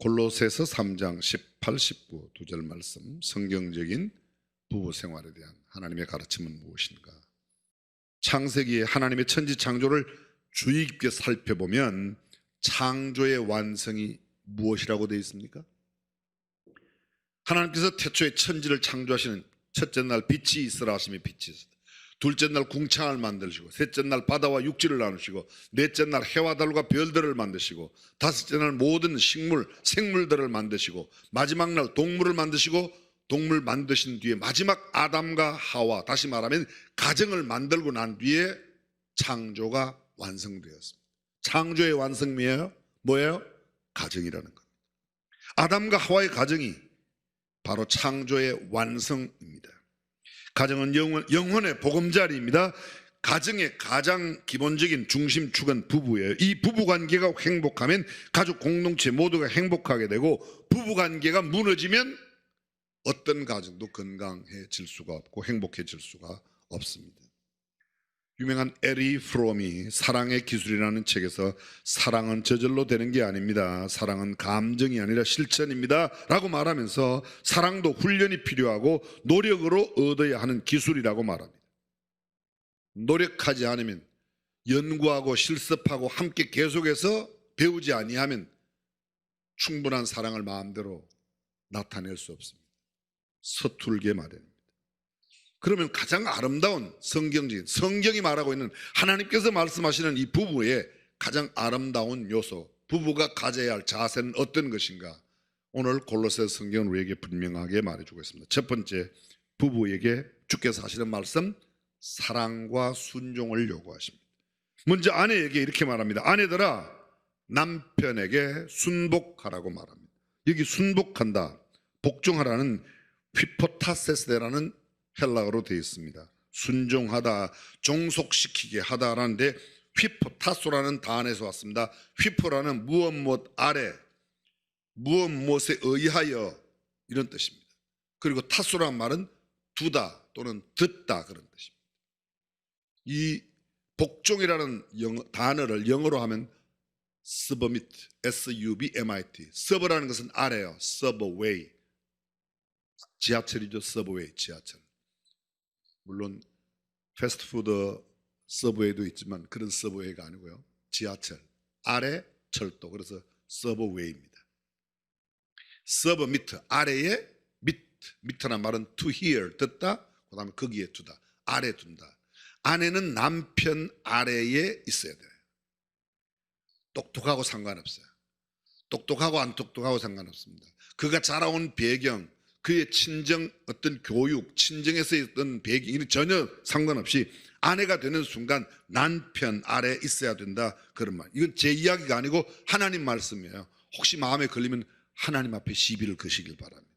골로새서 3장 18, 19 두 절 말씀, 성경적인 부부 생활에 대한 하나님의 가르침은 무엇인가? 창세기에 하나님의 천지 창조를 주의 깊게 살펴보면 창조의 완성이 무엇이라고 되어 있습니까? 하나님께서 태초에 천지를 창조하시는 첫째 날 빛이 있으라 하시며 빛이 있었다. 둘째 날 궁창을 만드시고, 셋째 날 바다와 육지를 나누시고, 넷째 날 해와 달과 별들을 만드시고, 다섯째 날 모든 식물, 생물들을 만드시고, 마지막 날 동물을 만드시고, 동물 만드신 뒤에 마지막 아담과 하와, 다시 말하면 가정을 만들고 난 뒤에 창조가 완성되었습니다. 창조의 완성이에요? 뭐예요? 가정이라는 겁니다. 아담과 하와의 가정이 바로 창조의 완성입니다. 가정은 영혼의 보금자리입니다. 가정의 가장 기본적인 중심축은 부부예요. 이 부부관계가 행복하면 가족 공동체 모두가 행복하게 되고, 부부관계가 무너지면 어떤 가정도 건강해질 수가 없고 행복해질 수가 없습니다. 유명한 에리 프롬이 사랑의 기술이라는 책에서 사랑은 저절로 되는 게 아닙니다, 사랑은 감정이 아니라 실천입니다 라고 말하면서 사랑도 훈련이 필요하고 노력으로 얻어야 하는 기술이라고 말합니다. 노력하지 않으면, 연구하고 실습하고 함께 계속해서 배우지 아니하면 충분한 사랑을 마음대로 나타낼 수 없습니다. 서툴게 마련입니다. 그러면 가장 아름다운 성경이 말하고 있는, 하나님께서 말씀하시는 이 부부의 가장 아름다운 요소, 부부가 가져야 할 자세는 어떤 것인가? 오늘 골로새 성경은 우리에게 분명하게 말해주고 있습니다. 첫 번째, 부부에게 주께서 하시는 말씀, 사랑과 순종을 요구하십니다. 먼저 아내에게 이렇게 말합니다. 아내들아, 남편에게 순복하라고 말합니다. 여기 순복한다, 복종하라는 휘포타세스라는 헬라어로 되어 있습니다. 순종하다, 종속시키게 하다라는데, 휘포타소라는 단어에서 왔습니다. 휘포라는 무엇 무엇 아래, 무엇 무엇에 의하여, 이런 뜻입니다. 그리고 타소라는 말은 두다 또는 듣다, 그런 뜻입니다. 이 복종이라는 단어를 영어로 하면 submit, S-U-B-M-I-T, 서브라는 것은 아래요. subway, 지하철이죠. 서브웨이, 지하철. 물론 패스트푸드 서브웨이도 있지만 그런 서브웨이가 아니고요, 지하철, 아래 철도, 그래서 서브웨이입니다. 서브 미트, 아래에 미트란 말은 to hear, 듣다, 그 다음에 거기에 두다, 아래 둔다. 아내는 남편 아래에 있어야 돼요. 똑똑하고 상관없어요. 똑똑하고 안 똑똑하고 상관없습니다. 그가 자라온 배경, 그의 친정 어떤 교육, 친정에서 있던 배경이 전혀 상관없이 아내가 되는 순간 남편 아래 있어야 된다, 그런 말. 이건 제 이야기가 아니고 하나님 말씀이에요. 혹시 마음에 걸리면 하나님 앞에 시비를 거시길 바랍니다.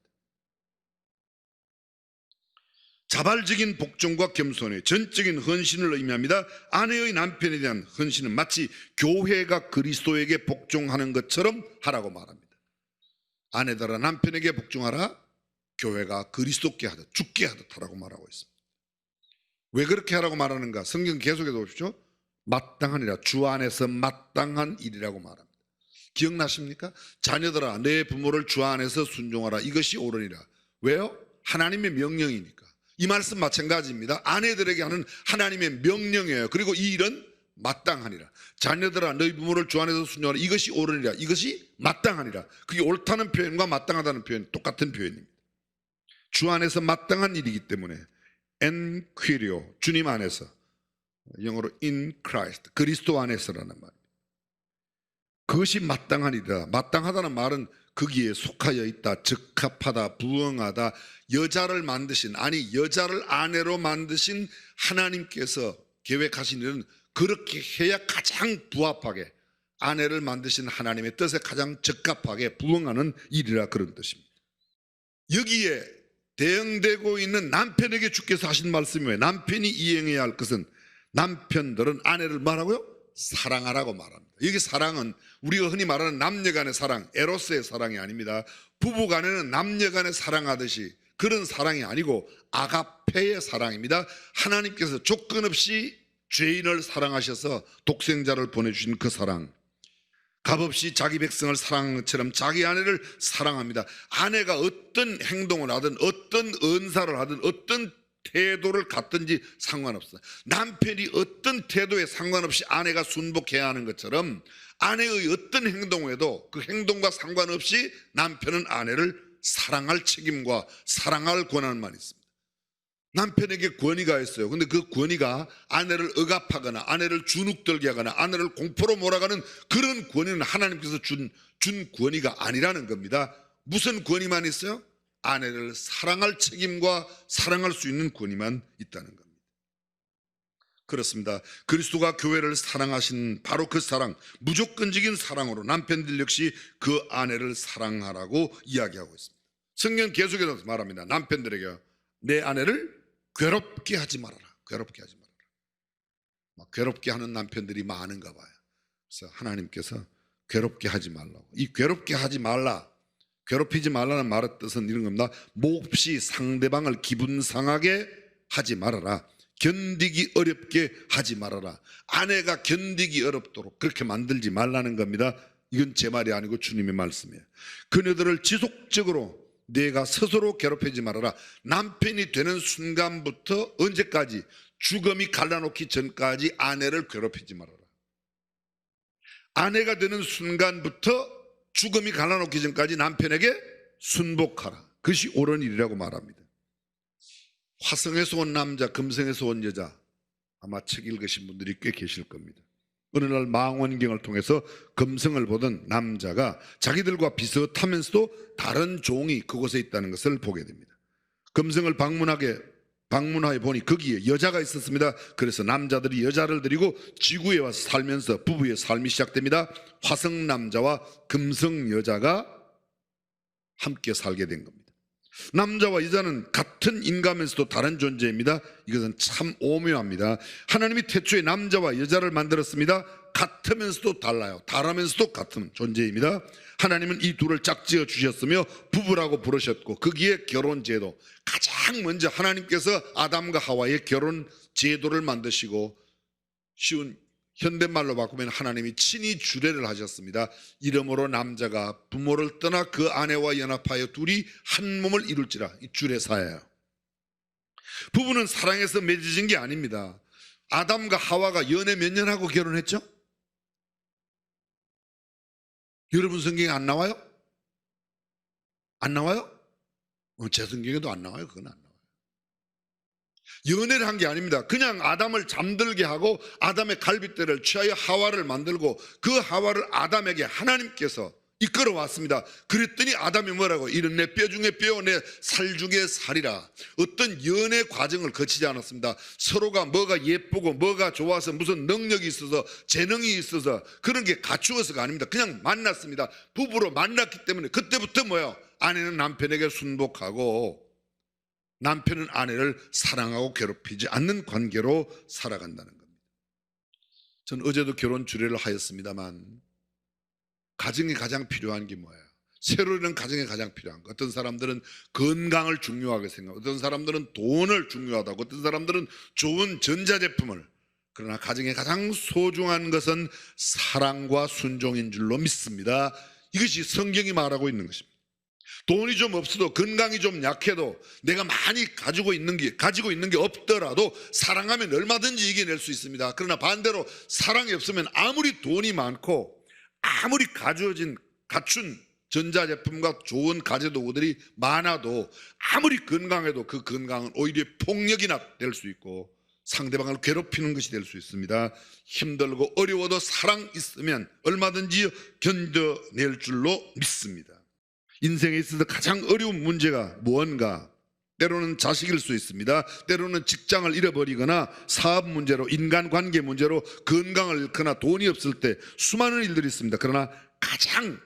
자발적인 복종과 겸손의 전적인 헌신을 의미합니다. 아내의 남편에 대한 헌신은 마치 교회가 그리스도에게 복종하는 것처럼 하라고 말합니다. 아내들아, 남편에게 복종하라, 교회가 그리스도께 하듯, 죽게 하듯 하라고 말하고 있습니다. 왜 그렇게 하라고 말하는가? 성경 계속해서 보십시오. 마땅하니라, 주 안에서 마땅한 일이라고 말합니다. 기억나십니까? 자녀들아, 내 부모를 주 안에서 순종하라, 이것이 옳으니라. 왜요? 하나님의 명령이니까. 이 말씀 마찬가지입니다. 아내들에게 하는 하나님의 명령이에요. 그리고 이 일은 마땅하니라. 자녀들아, 너희 부모를 주 안에서 순종하라, 이것이 옳으니라, 이것이 마땅하니라. 그게 옳다는 표현과 마땅하다는 표현, 똑같은 표현입니다. 주 안에서 마땅한 일이기 때문에 엔퀴리오, 주님 안에서, 영어로 in Christ, 그리스도 안에서라는 말입니다. 그것이 마땅한 일이다. 마땅하다는 말은 거기에 속하여 있다, 적합하다, 부응하다. 여자를 만드신, 아니 여자를 아내로 만드신 하나님께서 계획하신 일은 그렇게 해야 가장 부합하게, 아내를 만드신 하나님의 뜻에 가장 적합하게 부응하는 일이라, 그런 뜻입니다. 여기에 대응되고 있는 남편에게 주께서 하신 말씀이 왜? 남편이 이행해야 할 것은, 남편들은 아내를 말하고요, 사랑하라고 말합니다. 여기 사랑은 우리가 흔히 말하는 남녀간의 사랑, 에로스의 사랑이 아닙니다. 부부간에는 남녀간의 사랑하듯이 그런 사랑이 아니고 아가페의 사랑입니다. 하나님께서 조건 없이 죄인을 사랑하셔서 독생자를 보내주신 그 사랑, 값없이 자기 백성을 사랑한 것처럼 자기 아내를 사랑합니다. 아내가 어떤 행동을 하든 어떤 언사를 하든 어떤 태도를 갖든지 상관없어요. 남편이 어떤 태도에 상관없이 아내가 순복해야 하는 것처럼 아내의 어떤 행동에도 그 행동과 상관없이 남편은 아내를 사랑할 책임과 사랑할 권한만 있습니다. 남편에게 권위가 있어요. 근데 그 권위가 아내를 억압하거나 아내를 주눅들게 하거나 아내를 공포로 몰아가는 그런 권위는 하나님께서 준 권위가 아니라는 겁니다. 무슨 권위만 있어요? 아내를 사랑할 책임과 사랑할 수 있는 권위만 있다는 겁니다. 그렇습니다. 그리스도가 교회를 사랑하신 바로 그 사랑, 무조건적인 사랑으로 남편들 역시 그 아내를 사랑하라고 이야기하고 있습니다. 성경 계속해서 말합니다. 남편들에게 내 아내를 괴롭게 하지 말아라. 괴롭게 하지 말아라. 막 괴롭게 하는 남편들이 많은가 봐요. 그래서 하나님께서 괴롭게 하지 말라고. 이 괴롭게 하지 말라, 괴롭히지 말라는 말의 뜻은 이런 겁니다. 몹시 상대방을 기분 상하게 하지 말아라. 견디기 어렵게 하지 말아라. 아내가 견디기 어렵도록 그렇게 만들지 말라는 겁니다. 이건 제 말이 아니고 주님의 말씀이에요. 그녀들을 지속적으로 내가 스스로 괴롭히지 말아라. 남편이 되는 순간부터 언제까지? 죽음이 갈라놓기 전까지 아내를 괴롭히지 말아라. 아내가 되는 순간부터 죽음이 갈라놓기 전까지 남편에게 순복하라. 그것이 옳은 일이라고 말합니다. 화성에서 온 남자, 금성에서 온 여자, 아마 책 읽으신 분들이 꽤 계실 겁니다. 어느 날 망원경을 통해서 금성을 보던 남자가 자기들과 비슷하면서도 다른 종이 그곳에 있다는 것을 보게 됩니다. 금성을 방문하여 보니 거기에 여자가 있었습니다. 그래서 남자들이 여자를 데리고 지구에 와서 살면서 부부의 삶이 시작됩니다. 화성 남자와 금성 여자가 함께 살게 된 겁니다. 남자와 여자는 같은 인간이면서도 다른 존재입니다. 이것은 참 오묘합니다. 하나님이 태초에 남자와 여자를 만들었습니다. 같으면서도 달라요. 다르면서도 같은 존재입니다. 하나님은 이 둘을 짝지어 주셨으며 부부라고 부르셨고 거기에 결혼 제도, 가장 먼저 하나님께서 아담과 하와의 결혼 제도를 만드시고 쉬운 현대말로 바꾸면 하나님이 친히 주례를 하셨습니다. 이러므로 남자가 부모를 떠나 그 아내와 연합하여 둘이 한 몸을 이룰지라. 이 주례사예요. 부부는 사랑에서 맺어진 게 아닙니다. 아담과 하와가 연애 몇 년 하고 결혼했죠? 여러분 성경에 안 나와요? 안 나와요? 제 성경에도 안 나와요. 그건 안 나와요. 연애를 한 게 아닙니다. 그냥 아담을 잠들게 하고 아담의 갈빗대를 취하여 하와를 만들고 그 하와를 아담에게 하나님께서 이끌어 왔습니다. 그랬더니 아담이 뭐라고? 이는 내 뼈 중에 뼈, 내 살 중에 살이라. 어떤 연애 과정을 거치지 않았습니다. 서로가 뭐가 예쁘고 뭐가 좋아서 무슨 능력이 있어서 재능이 있어서 그런 게 갖추어서가 아닙니다. 그냥 만났습니다. 부부로 만났기 때문에 그때부터 뭐예요? 아내는 남편에게 순복하고 남편은 아내를 사랑하고 괴롭히지 않는 관계로 살아간다는 겁니다. 전 어제도 결혼 주례를 하였습니다만 가정에 가장 필요한 게 뭐예요? 세로는 가정에 가장 필요한 거. 어떤 사람들은 건강을 중요하게 생각하고 어떤 사람들은 돈을 중요하다고 어떤 사람들은 좋은 전자제품을. 그러나 가정에 가장 소중한 것은 사랑과 순종인 줄로 믿습니다. 이것이 성경이 말하고 있는 것입니다. 돈이 좀 없어도 건강이 좀 약해도 내가 많이 가지고 있는 게 없더라도 사랑하면 얼마든지 이겨낼 수 있습니다. 그러나 반대로 사랑이 없으면 아무리 돈이 많고 아무리 갖춘 전자제품과 좋은 가재도구들이 많아도 아무리 건강해도 그 건강은 오히려 폭력이나 될 수 있고 상대방을 괴롭히는 것이 될 수 있습니다. 힘들고 어려워도 사랑 있으면 얼마든지 견뎌낼 줄로 믿습니다. 인생에 있어서 가장 어려운 문제가 무언가? 때로는 자식일 수 있습니다. 때로는 직장을 잃어버리거나 사업 문제로, 인간관계 문제로, 건강을 잃거나 돈이 없을 때 수많은 일들이 있습니다. 그러나 가장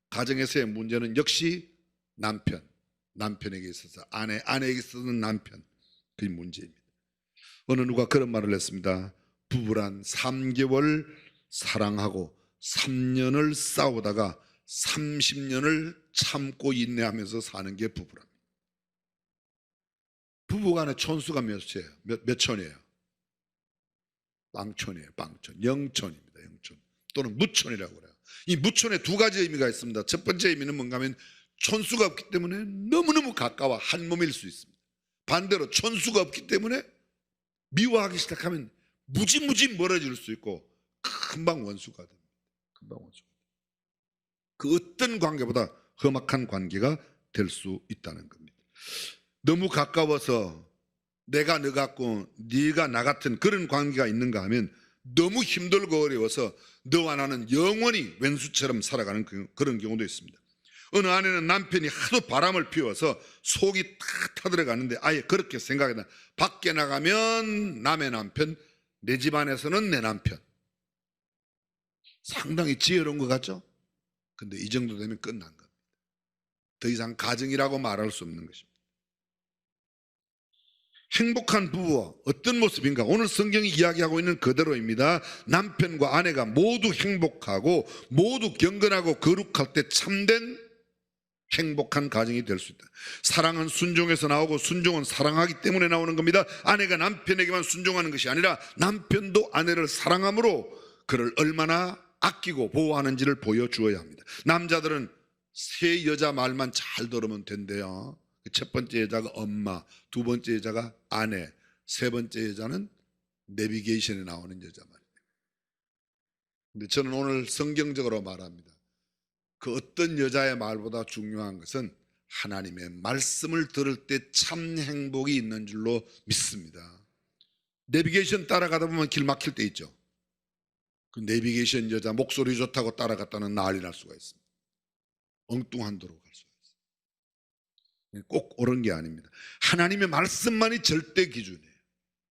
가정에서의 문제는 역시 남편에게 있어서 아내에게 있어서는 남편, 그게 문제입니다. 어느 누가 그런 말을 했습니다. 부부란 3개월 사랑하고 3년을 싸우다가 30년을 참고 인내하면서 사는 게 부부랍니다. 부부간의 촌수가 몇 천이에요? 빵촌이에요. 빵촌. 영촌입니다. 영촌. 또는 무촌이라고 그래요. 이 무촌에 두 가지 의미가 있습니다. 첫 번째 의미는 뭔가 하면 촌수가 없기 때문에 너무너무 가까워 한 몸일 수 있습니다. 반대로 촌수가 없기 때문에 미워하기 시작하면 무지무지 멀어질 수 있고 금방 원수가 됩니다. 금방 원수가 됩니다. 그 어떤 관계보다 험악한 관계가 될 수 있다는 겁니다. 너무 가까워서 내가 너 같고 네가 나 같은 그런 관계가 있는가 하면 너무 힘들고 어려워서 너와 나는 영원히 왼수처럼 살아가는 그런 경우도 있습니다. 어느 아내는 남편이 하도 바람을 피워서 속이 탁 타들어가는데 아예 그렇게 생각한다. 밖에 나가면 남의 남편, 내 집안에서는 내 남편. 상당히 지혜로운 것 같죠? 근데 이 정도 되면 끝난 겁니다. 더 이상 가정이라고 말할 수 없는 것입니다. 행복한 부부와 어떤 모습인가? 오늘 성경이 이야기하고 있는 그대로입니다. 남편과 아내가 모두 행복하고 모두 경건하고 거룩할 때 참된 행복한 가정이 될 수 있다. 사랑은 순종에서 나오고 순종은 사랑하기 때문에 나오는 겁니다. 아내가 남편에게만 순종하는 것이 아니라 남편도 아내를 사랑함으로 그를 얼마나 아끼고 보호하는지를 보여주어야 합니다. 남자들은 세 여자 말만 잘 들으면 된대요. 첫 번째 여자가 엄마, 두 번째 여자가 아내, 세 번째 여자는 내비게이션에 나오는 여자 말이에요. 근데 저는 오늘 성경적으로 말합니다. 그 어떤 여자의 말보다 중요한 것은 하나님의 말씀을 들을 때 참 행복이 있는 줄로 믿습니다. 내비게이션 따라가다 보면 길 막힐 때 있죠. 그 내비게이션 여자 목소리 좋다고 따라갔다는 난리 날 수가 있습니다. 엉뚱한 도로 갈 수가 있어요. 꼭 옳은 게 아닙니다. 하나님의 말씀만이 절대 기준이에요.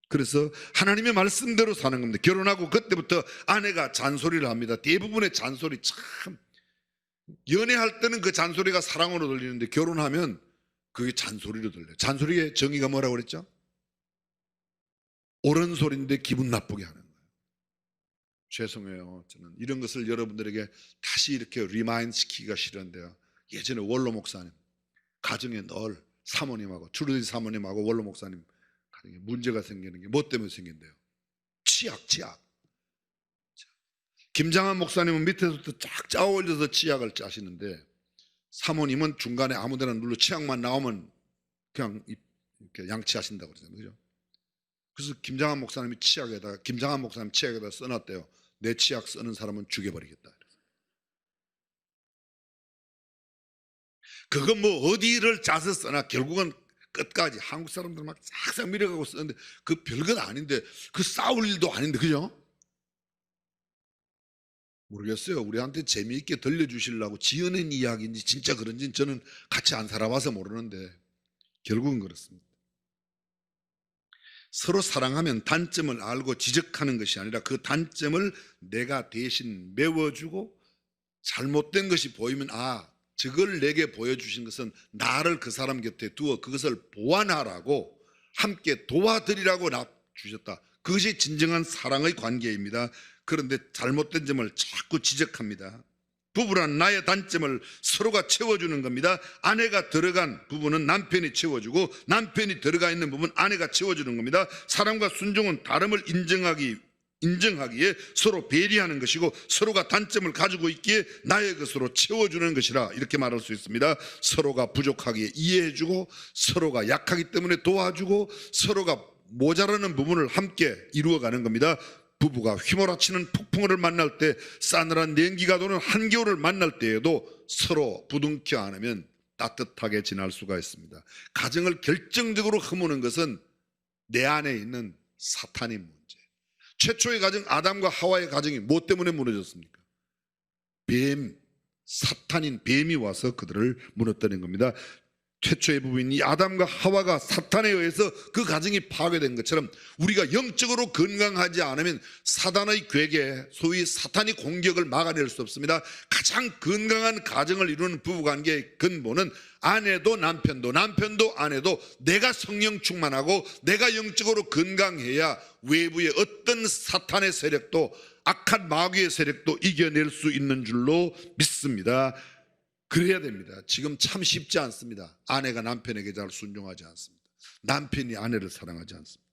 그래서 하나님의 말씀대로 사는 겁니다. 결혼하고 그때부터 아내가 잔소리를 합니다. 대부분의 잔소리 참 연애할 때는 그 잔소리가 사랑으로 들리는데 결혼하면 그게 잔소리로 들려요. 잔소리의 정의가 뭐라고 그랬죠? 옳은 소리인데 기분 나쁘게 하는 거예요. 죄송해요. 저는 이런 것을 여러분들에게 다시 이렇게 리마인드 시키기가 싫은데요. 예전에 원로 목사님 가정에 늘 사모님하고 주르디 사모님하고 원로 목사님 가정에 문제가 생기는 게 뭐 때문에 생긴대요? 치약. 김장한 목사님은 밑에서부터 쫙 짜어 올려서 치약을 짜시는데 사모님은 중간에 아무데나 눌러 치약만 나오면 그냥 이렇게 양치하신다고 그러잖아요. 그죠? 그래서 김장한 목사님 치약에다 써놨대요. 내 치약 쓰는 사람은 죽여버리겠다. 그거 뭐 어디를 짜서 써나 결국은 끝까지 한국 사람들 막 싹싹 밀어가고 쓰는데 그 별건 아닌데 그 싸울 일도 아닌데 그죠? 모르겠어요. 우리한테 재미있게 들려주시려고 지어낸 이야기인지 진짜 그런지는 저는 같이 안 살아봐서 모르는데 결국은 그렇습니다. 서로 사랑하면 단점을 알고 지적하는 것이 아니라 그 단점을 내가 대신 메워주고 잘못된 것이 보이면 저걸 내게 보여주신 것은 나를 그 사람 곁에 두어 그것을 보완하라고 함께 도와드리라고 주셨다. 그것이 진정한 사랑의 관계입니다. 그런데 잘못된 점을 자꾸 지적합니다. 부부란 나의 단점을 서로가 채워주는 겁니다. 아내가 들어간 부분은 남편이 채워주고 남편이 들어가 있는 부분 아내가 채워주는 겁니다. 사랑과 순종은 다름을 인정하기에 서로 배려하는 것이고 서로가 단점을 가지고 있기에 나의 것으로 채워주는 것이라 이렇게 말할 수 있습니다. 서로가 부족하기에 이해해주고 서로가 약하기 때문에 도와주고 서로가 모자라는 부분을 함께 이루어가는 겁니다. 부부가 휘몰아치는 폭풍을 만날 때 싸늘한 냉기가 도는 한겨울을 만날 때에도 서로 부둥켜 안으면 따뜻하게 지날 수가 있습니다. 가정을 결정적으로 허무는 것은 내 안에 있는 사탄의 문제. 최초의 가정 아담과 하와의 가정이 뭐 때문에 무너졌습니까? 사탄인 뱀이 와서 그들을 무너뜨린 겁니다. 최초의 부부인 이 아담과 하와가 사탄에 의해서 그 가정이 파괴된 것처럼 우리가 영적으로 건강하지 않으면 사단의 괴계, 소위 사탄의 공격을 막아낼 수 없습니다. 가장 건강한 가정을 이루는 부부관계의 근본은 아내도 남편도 아내도 내가 성령 충만하고 내가 영적으로 건강해야 외부의 어떤 사탄의 세력도 악한 마귀의 세력도 이겨낼 수 있는 줄로 믿습니다. 그래야 됩니다. 지금 참 쉽지 않습니다. 아내가 남편에게 잘 순종하지 않습니다. 남편이 아내를 사랑하지 않습니다.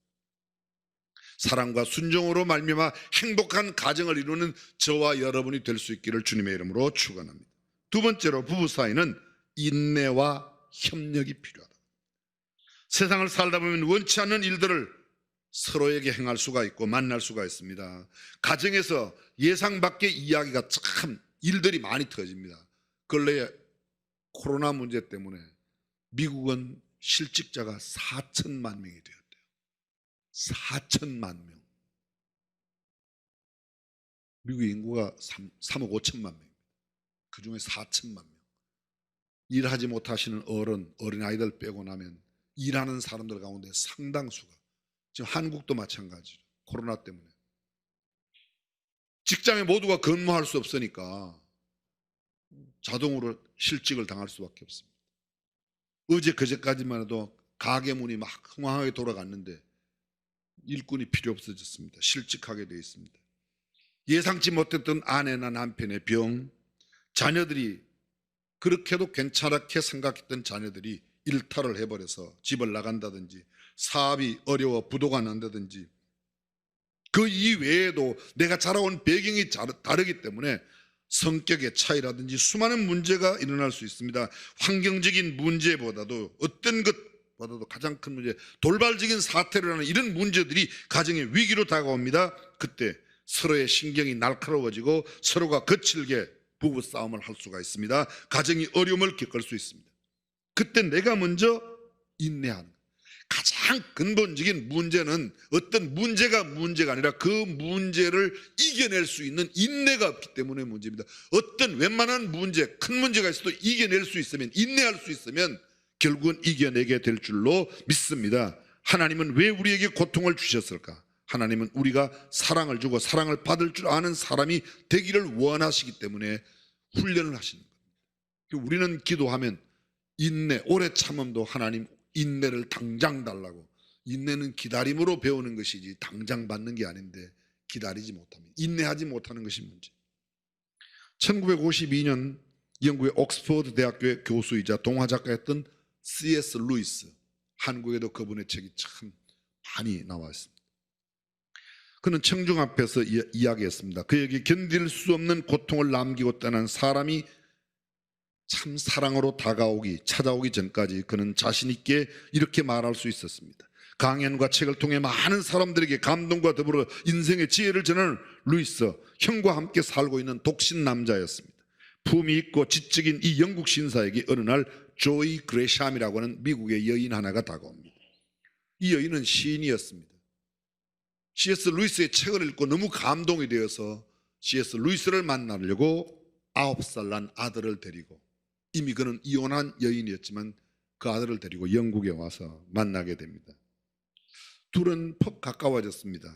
사랑과 순종으로 말미암아 행복한 가정을 이루는 저와 여러분이 될 수 있기를 주님의 이름으로 축원합니다. 두 번째로 부부 사이는 인내와 협력이 필요하다. 세상을 살다 보면 원치 않는 일들을 서로에게 행할 수가 있고 만날 수가 있습니다. 가정에서 예상 밖의 이야기가 참 일들이 많이 터집니다. 근래에 코로나 문제 때문에 미국은 실직자가 4천만 명이 되었대요. 4천만 명. 미국 인구가 3억 5천만 명입니다. 그중에 4천만 명. 일하지 못하시는 어린아이들 빼고 나면 일하는 사람들 가운데 상당수가, 지금 한국도 마찬가지죠. 코로나 때문에 직장에 모두가 근무할 수 없으니까 자동으로 실직을 당할 수밖에 없습니다. 어제 그제까지만 해도 가게 문이 막 흥황하게 돌아갔는데 일꾼이 필요 없어졌습니다. 실직하게 되어 있습니다. 예상치 못했던 아내나 남편의 병, 자녀들이 그렇게도 괜찮게 생각했던 자녀들이 일탈을 해버려서 집을 나간다든지 사업이 어려워 부도가 난다든지, 그 이외에도 내가 자라온 배경이 다르기 때문에 성격의 차이라든지 수많은 문제가 일어날 수 있습니다. 환경적인 문제보다도 어떤 것보다도 가장 큰 문제, 돌발적인 사태로 일어나는 이런 문제들이 가정의 위기로 다가옵니다. 그때 서로의 신경이 날카로워지고 서로가 거칠게 부부싸움을 할 수가 있습니다. 가정이 어려움을 겪을 수 있습니다. 그때 내가 먼저 인내하는 거예요. 가장 근본적인 문제는 어떤 문제가 아니라 그 문제를 이겨낼 수 있는 인내가 없기 때문에 문제입니다. 어떤 웬만한 문제, 큰 문제가 있어도 이겨낼 수 있으면, 인내할 수 있으면 결국은 이겨내게 될 줄로 믿습니다. 하나님은 왜 우리에게 고통을 주셨을까? 하나님은 우리가 사랑을 주고 사랑을 받을 줄 아는 사람이 되기를 원하시기 때문에 훈련을 하시는 겁니다. 우리는 기도하면 인내, 오래 참음도 하나님 인내를 당장 달라고. 인내는 기다림으로 배우는 것이지 당장 받는 게 아닌데 기다리지 못하면, 인내하지 못하는 것이 문제. 1952년 영국의 옥스퍼드 대학교의 교수이자 동화작가였던 C.S. 루이스, 한국에도 그분의 책이 참 많이 나와 있습니다. 그는 청중 앞에서 이야기했습니다. 그에게 견딜 수 없는 고통을 남기고 떠난 사람이 참 사랑으로 찾아오기 전까지 그는 자신 있게 이렇게 말할 수 있었습니다. 강연과 책을 통해 많은 사람들에게 감동과 더불어 인생의 지혜를 전하는 루이스, 형과 함께 살고 있는 독신 남자였습니다. 품이 있고 지적인 이 영국 신사에게 어느 날 조이 그레샴이라고 하는 미국의 여인 하나가 다가옵니다. 이 여인은 시인이었습니다. C.S. 루이스의 책을 읽고 너무 감동이 되어서 C.S. 루이스를 만나려고 9살 난 아들을 데리고, 이미 그는 이혼한 여인이었지만 그 아들을 데리고 영국에 와서 만나게 됩니다. 둘은 퍽 가까워졌습니다.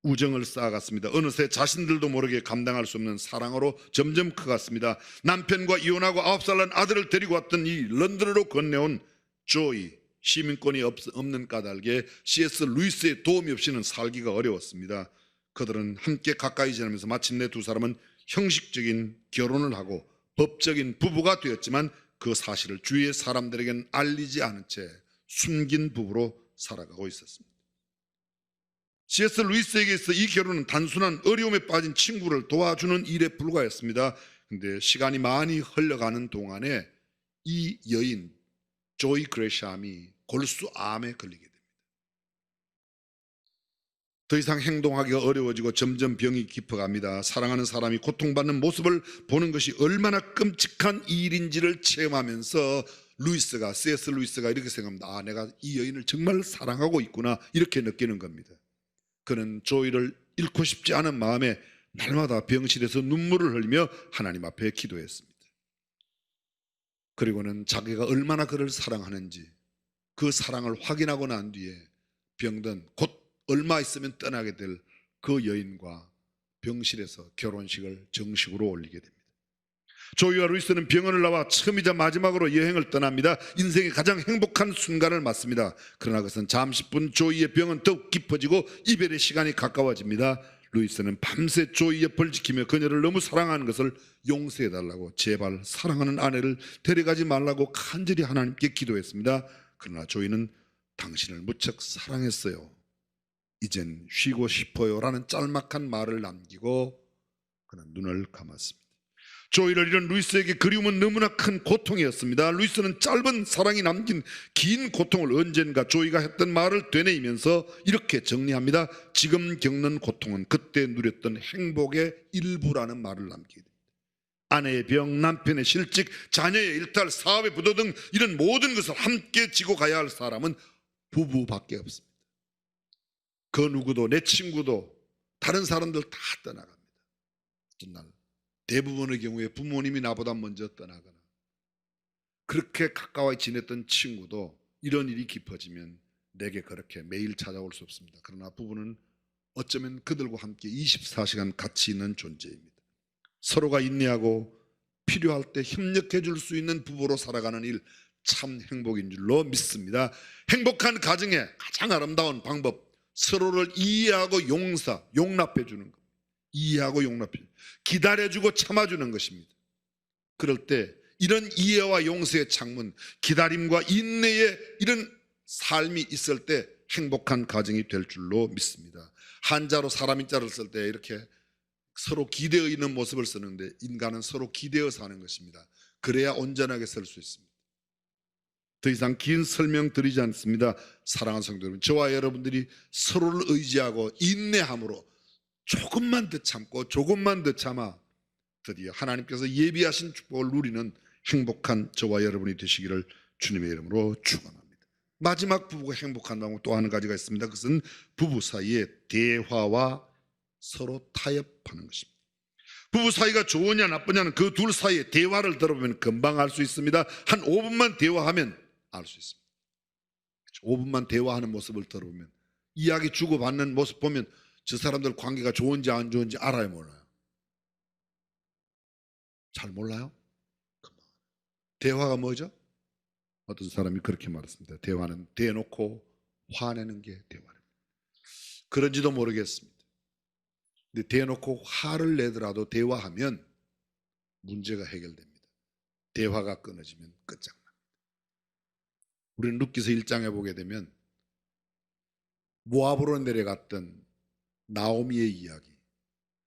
우정을 쌓아갔습니다. 어느새 자신들도 모르게 감당할 수 없는 사랑으로 점점 커갔습니다. 남편과 이혼하고 9살 난 아들을 데리고 왔던 이 런던으로 건네온 조이, 시민권이 없는 까닭에 C.S. 루이스의 도움이 없이는 살기가 어려웠습니다. 그들은 함께 가까이 지내면서 마침내 두 사람은 형식적인 결혼을 하고 법적인 부부가 되었지만 그 사실을 주위의 사람들에게는 알리지 않은 채 숨긴 부부로 살아가고 있었습니다. C.S. 루이스에게 있어 이 결혼은 단순한 어려움에 빠진 친구를 도와주는 일에 불과했습니다. 그런데 시간이 많이 흘러가는 동안에 이 여인 조이 그레샴이 골수암에 걸리게 됩니다. 더 이상 행동하기가 어려워지고 점점 병이 깊어갑니다. 사랑하는 사람이 고통받는 모습을 보는 것이 얼마나 끔찍한 일인지를 체험하면서 C.S. 루이스가 이렇게 생각합니다. 내가 이 여인을 정말 사랑하고 있구나, 이렇게 느끼는 겁니다. 그는 조이를 잃고 싶지 않은 마음에 날마다 병실에서 눈물을 흘리며 하나님 앞에 기도했습니다. 그리고는 자기가 얼마나 그를 사랑하는지 그 사랑을 확인하고 난 뒤에 병든 곧 얼마 있으면 떠나게 될 그 여인과 병실에서 결혼식을 정식으로 올리게 됩니다. 조이와 루이스는 병원을 나와 처음이자 마지막으로 여행을 떠납니다. 인생의 가장 행복한 순간을 맞습니다. 그러나 그것은 잠시뿐 조이의 병은 더욱 깊어지고 이별의 시간이 가까워집니다. 루이스는 밤새 조이 옆을 지키며 그녀를 너무 사랑하는 것을 용서해달라고, 제발 사랑하는 아내를 데려가지 말라고 간절히 하나님께 기도했습니다. 그러나 조이는 당신을 무척 사랑했어요, 이젠 쉬고 싶어요라는 짤막한 말을 남기고 그는 눈을 감았습니다. 조이를 잃은 루이스에게 그리움은 너무나 큰 고통이었습니다. 루이스는 짧은 사랑이 남긴 긴 고통을 언젠가 조이가 했던 말을 되뇌이면서 이렇게 정리합니다. 지금 겪는 고통은 그때 누렸던 행복의 일부라는 말을 남기게 됩니다. 아내의 병, 남편의 실직, 자녀의 일탈, 사업의 부도 등 이런 모든 것을 함께 지고 가야 할 사람은 부부밖에 없습니다. 그 누구도, 내 친구도, 다른 사람들 다 떠나갑니다. 어떤 날 대부분의 경우에 부모님이 나보다 먼저 떠나거나 그렇게 가까이 지냈던 친구도 이런 일이 깊어지면 내게 그렇게 매일 찾아올 수 없습니다. 그러나 부부는 어쩌면 그들과 함께 24시간 같이 있는 존재입니다. 서로가 인내하고 필요할 때 협력해 줄 수 있는 부부로 살아가는 일, 참 행복인 줄로 믿습니다. 행복한 가정의 가장 아름다운 방법, 서로를 이해하고 용납해 주는 것. 이해하고 용납해, 기다려주고 참아주는 것입니다. 그럴 때 이런 이해와 용서의 창문, 기다림과 인내의 이런 삶이 있을 때 행복한 가정이 될 줄로 믿습니다. 한자로 사람인자를 쓸 때 이렇게 서로 기대어 있는 모습을 쓰는데 인간은 서로 기대어 사는 것입니다. 그래야 온전하게 살 수 있습니다. 더 이상 긴 설명 드리지 않습니다. 사랑하는 성도 여러분, 저와 여러분들이 서로를 의지하고 인내함으로 조금만 더 참고 조금만 더 참아 드디어 하나님께서 예비하신 축복을 누리는 행복한 저와 여러분이 되시기를 주님의 이름으로 축원합니다. 마지막 부부가 행복한 방법 또 한 가지가 있습니다. 그것은 부부 사이의 대화와 서로 타협하는 것입니다. 부부 사이가 좋으냐 나쁘냐는 그 둘 사이의 대화를 들어보면 금방 알 수 있습니다. 한 5분만 대화하면 알 수 있습니다. 5분만 대화하는 모습을 들어보면, 이야기 주고받는 모습 보면 저 사람들 관계가 좋은지 안 좋은지 알아요, 몰라요? 잘 몰라요? 대화가 뭐죠? 어떤 사람이 그렇게 말했습니다. 대화는 대놓고 화내는 게 대화입니다. 그런지도 모르겠습니다. 근데 대놓고 화를 내더라도 대화하면 문제가 해결됩니다. 대화가 끊어지면 끝장납니다. 우리는 룻기서 1장에 보게 되면 모압으로 내려갔던 나오미의 이야기,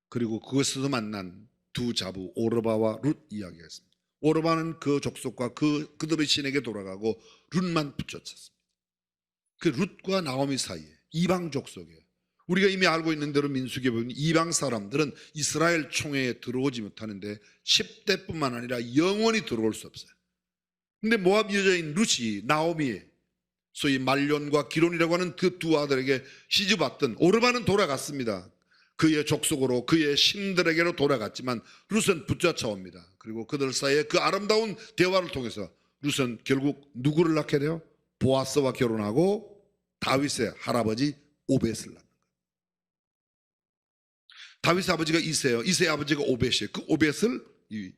그리고 그것에서 만난 두 자부 오르바와 룻 이야기가 있습니다. 오르바는 그 족속과 그들의 신에게 돌아가고 룻만 붙여쳤습니다. 그 룻과 나오미 사이에 이방 족속에, 우리가 이미 알고 있는 대로 민수기에 보면 이방 사람들은 이스라엘 총회에 들어오지 못하는데 10대뿐만 아니라 영원히 들어올 수 없어요. 근데 모압 여자인 룻이 나오미의 소위 말론과 기론이라고 하는 그 두 아들에게 시집왔던, 오르바는 돌아갔습니다. 그의 족속으로 그의 신들에게로 돌아갔지만 룻은 붙잡혀옵니다. 그리고 그들 사이에 그 아름다운 대화를 통해서 룻은 결국 누구를 낳게 돼요? 보아스와 결혼하고 다윗의 할아버지 오벳을 낳는 거예요. 다윗의 아버지가 이새요, 이새의 아버지가 오벳이에요. 그 오벳을 이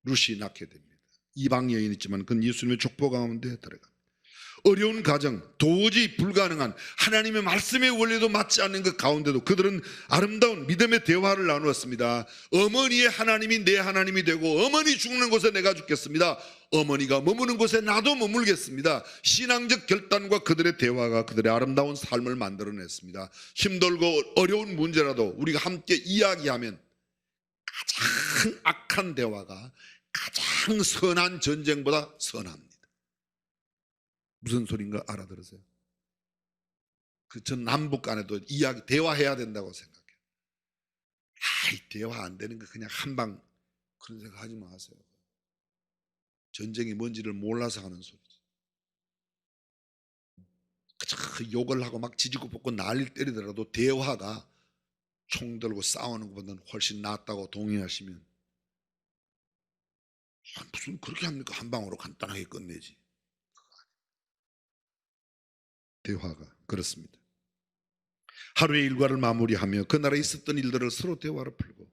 룻이 낳게 됩니다. 이방 여인이지만 그건 예수님의 족보 가운데 들어갑니다. 어려운 가정, 도저히 불가능한 하나님의 말씀의 원리도 맞지 않는 그 가운데도 그들은 아름다운 믿음의 대화를 나누었습니다. 어머니의 하나님이 내 하나님이 되고, 어머니 죽는 곳에 내가 죽겠습니다. 어머니가 머무는 곳에 나도 머물겠습니다. 신앙적 결단과 그들의 대화가 그들의 아름다운 삶을 만들어냈습니다. 힘들고 어려운 문제라도 우리가 함께 이야기하면 가장 악한 대화가 가장 선한 전쟁보다 선합니다. 무슨 소린가 알아들으세요? 전 남북 간에도 이야기, 대화해야 된다고 생각해요. 대화 안 되는 거 그냥 한방, 그런 생각 하지 마세요. 전쟁이 뭔지를 몰라서 하는 소리지. 그 욕을 하고 막 지지고 볶고 난리를 때리더라도 대화가 총 들고 싸우는 것보다는 훨씬 낫다고 동의하시면, 무슨 그렇게 합니까? 한 방으로 간단하게 끝내지. 대화가 그렇습니다. 하루의 일과를 마무리하며 그 나라에 있었던 일들을 서로 대화로 풀고,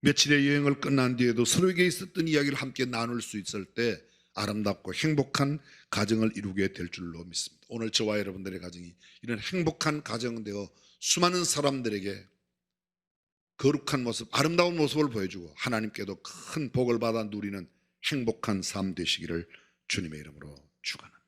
며칠의 여행을 끝난 뒤에도 서로에게 있었던 이야기를 함께 나눌 수 있을 때 아름답고 행복한 가정을 이루게 될 줄로 믿습니다. 오늘 저와 여러분들의 가정이 이런 행복한 가정 되어 수많은 사람들에게 거룩한 모습, 아름다운 모습을 보여주고 하나님께도 큰 복을 받아 누리는 행복한 삶 되시기를 주님의 이름으로 축원합니다.